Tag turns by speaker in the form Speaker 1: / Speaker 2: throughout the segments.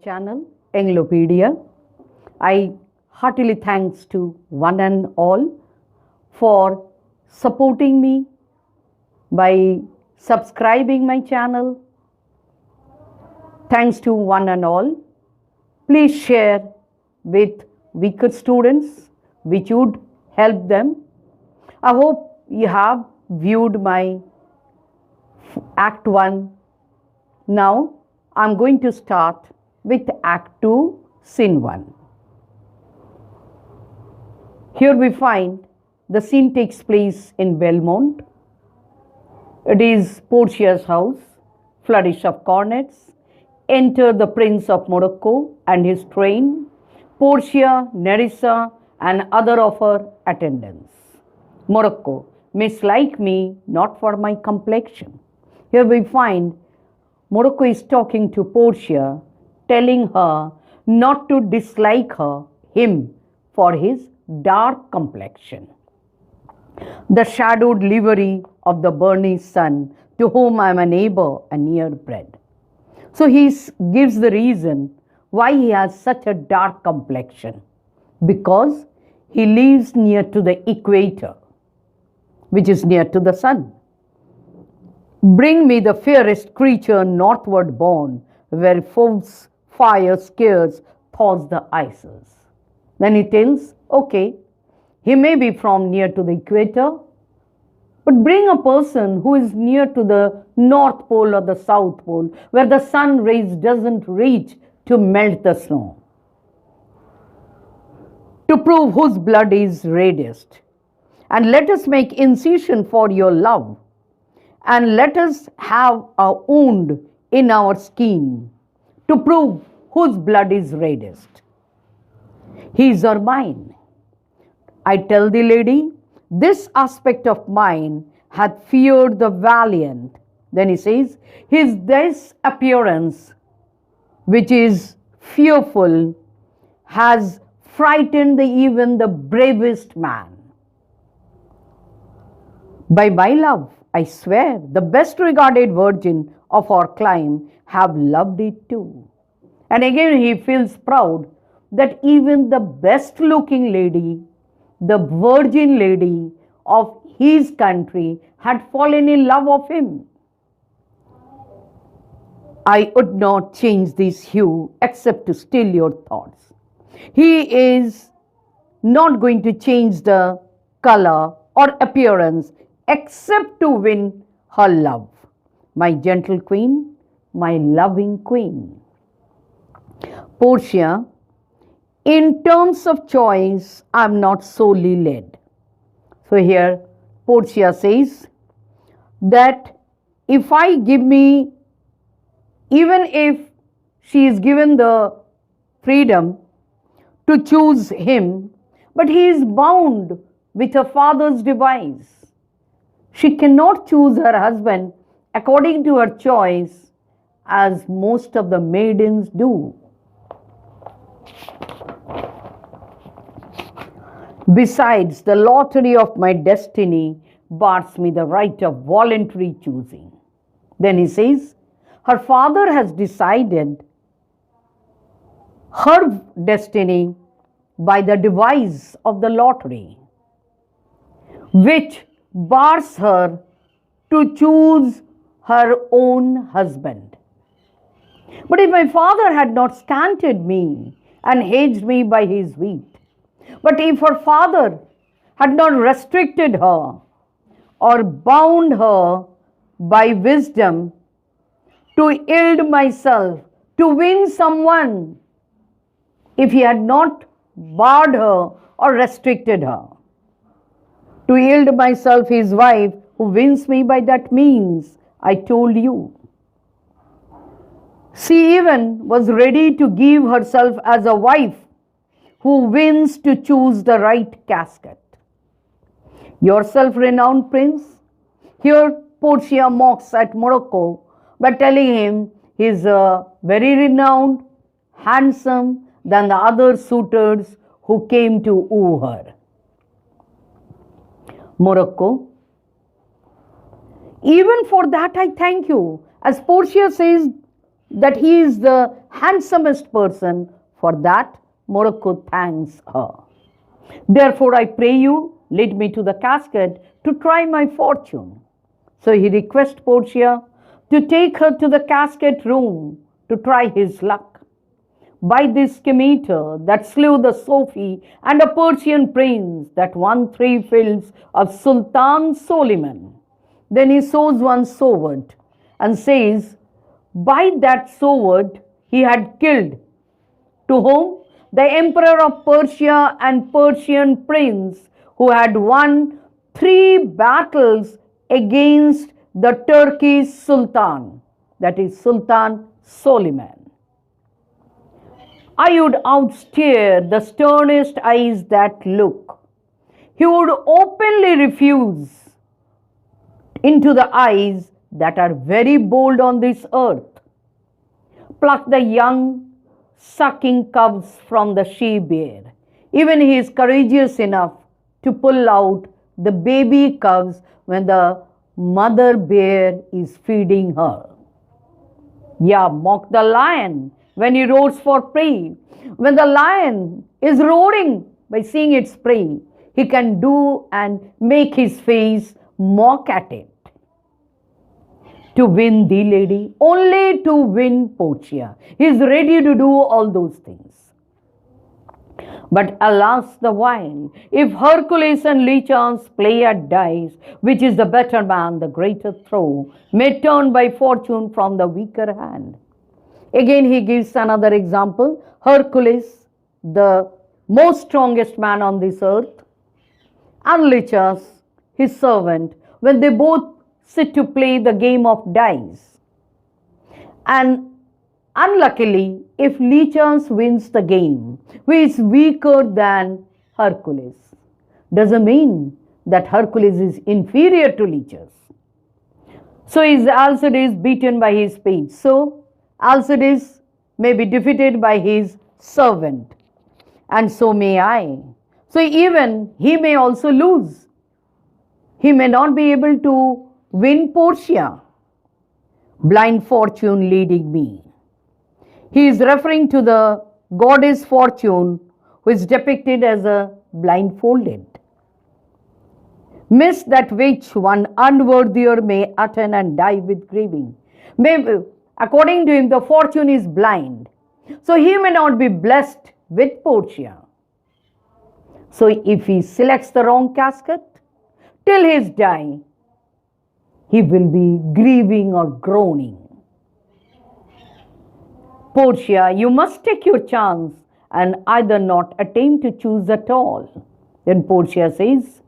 Speaker 1: channel, Anglopedia. I heartily thanks to one and all for supporting me by subscribing my channel. Thanks to one and all. Please share with weaker students which would help them. I hope you have viewed my Act 1. Now I'm going to start with Act 2, Scene 1. Here we find the scene takes place in Belmont. It is Portia's house. Flourish of cornets. Enter the Prince of Morocco and his train, Portia, Nerissa, and other of her attendants. Morocco, mislike me not for my complexion. Here we find Morocco is talking to Portia, telling her not to dislike him for his dark complexion. The shadowed livery of the burning sun, to whom I am a neighbor and near bred. So he gives the reason why he has such a dark complexion. Because he lives near to the equator, which is near to the sun. Bring me the fairest creature northward born, where foes fire scares thaws the ices. Then he tells, okay, he may be from near to the equator, but bring a person who is near to the North Pole or the South Pole, where the sun rays doesn't reach to melt the snow. To prove whose blood is reddest. And let us make incision for your love. And let us have a wound in our skin to prove whose blood is reddest. His or mine. I tell thee, lady, this aspect of mine hath feared the valiant. Then he says, his this appearance, which is fearful, has frightened even the bravest man. By my love, I swear, the best regarded virgin of our clime have loved it too. And again he feels proud that even the best looking lady, the virgin lady of his country, had fallen in love of him. I would not change this hue except to still your thoughts. He is not going to change the color or appearance except to win her love. My gentle queen, my loving queen. Portia, in terms of choice, I am not solely led. So here Portia says that if I give me, even if she is given the freedom to choose him, but he is bound with her father's device. She cannot choose her husband according to her choice, as most of the maidens do. Besides, the lottery of my destiny bars me the right of voluntary choosing. Then he says, her father has decided her destiny by the device of the lottery, which bars her to choose her own husband. But if my father had not scanted me and hedged me by his wheat, but if her father had not restricted her or bound her by wisdom to yield myself to win someone, if he had not barred her or restricted her, to yield myself his wife who wins me by that means, I told you. She even was ready to give herself as a wife who wins to choose the right casket. Your self-renowned prince? Here Portia mocks at Morocco by telling him he is very renowned, handsome than the other suitors who came to woo her. Morocco, even for that I thank you. As Portia says, that he is the handsomest person. For that, Morocco thanks her. Therefore, I pray you, lead me to the casket to try my fortune. So he requests Portia to take her to the casket room to try his luck. By this scimitar that slew the Sophie and a Persian prince that won 3 fields of Sultan Soliman. Then he shows one sword and says, by that sword he had killed. To whom? The emperor of Persia and Persian prince who had won 3 battles against the Turkish Sultan, that is Sultan Soliman. I would outstare the sternest eyes that look. He would openly refuse into the eyes that are very bold on this earth. Pluck the young sucking cubs from the she bear. Even he is courageous enough to pull out the baby cubs when the mother bear is feeding her. Yeah, mock the lion when he roars for prey. When the lion is roaring by seeing its prey, he can do and make his face mock at it. To win thee, lady, only to win Portia. He is ready to do all those things. But alas the while, if Hercules and Lychans play at dice, which is the better man, the greater throw, may turn by fortune from the weaker hand. Again he gives another example. Hercules, the most strongest man on this earth, and Lychas, his servant, when they both sit to play the game of dice. And unluckily, if Lychas wins the game, who is weaker than Hercules, doesn't mean that Hercules is inferior to Lychas. So Alcides is beaten by his page. So Alcides may be defeated by his servant, and so may I. So even he may also lose. He may not be able to win Portia. Blind fortune leading me. He is referring to the goddess Fortune, who is depicted as a blindfolded. Miss that which one unworthier may attain and die with grieving. According to him, the fortune is blind. So he may not be blessed with Portia. So if he selects the wrong casket, till his die, he will be grieving or groaning. Portia, you must take your chance and either not attempt to choose at all. Then Portia says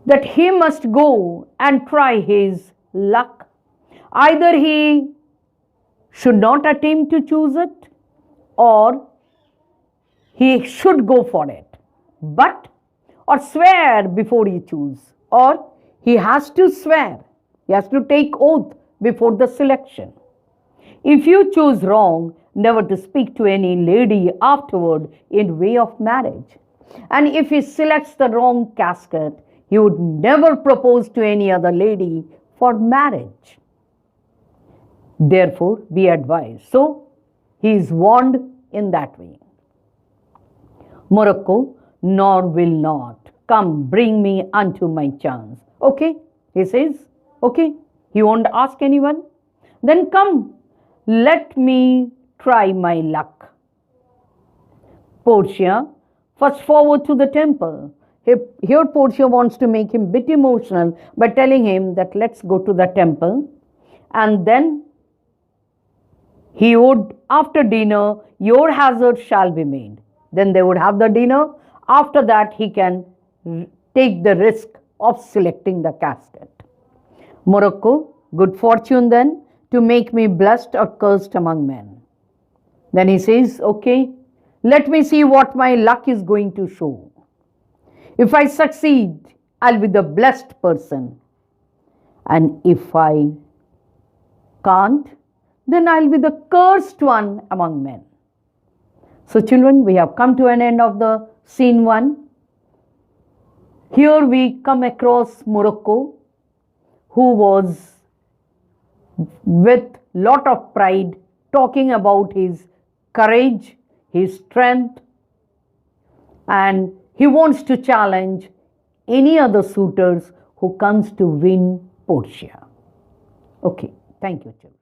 Speaker 1: that he must go and try his luck. Either he should not attempt to choose it, or he should go for it, or swear before he choose, or he has to swear, he has to take oath before the selection. If you choose wrong, never to speak to any lady afterward in way of marriage. And if he selects the wrong casket, he would never propose to any other lady for marriage. Therefore, be advised. So, he is warned in that way. Morocco, nor will not. Come, bring me unto my chance. Okay, he says, okay, he won't ask anyone. Then come, let me try my luck. Portia, first forward to the temple. Here Portia wants to make him a bit emotional by telling him that let's go to the temple, and then he would, after dinner, your hazard shall be made. Then they would have the dinner. After that, he can take the risk of selecting the casket. Morocco, good fortune then to make me blessed or cursed among men. Then he says, okay, let me see what my luck is going to show. If I succeed, I'll be the blessed person. And if I can't, then I'll be the cursed one among men. So children, we have come to an end of the scene 1. Here we come across Morocco, who was with lot of pride, talking about his courage, his strength, and he wants to challenge any other suitors who comes to win Portia. Okay, thank you, children.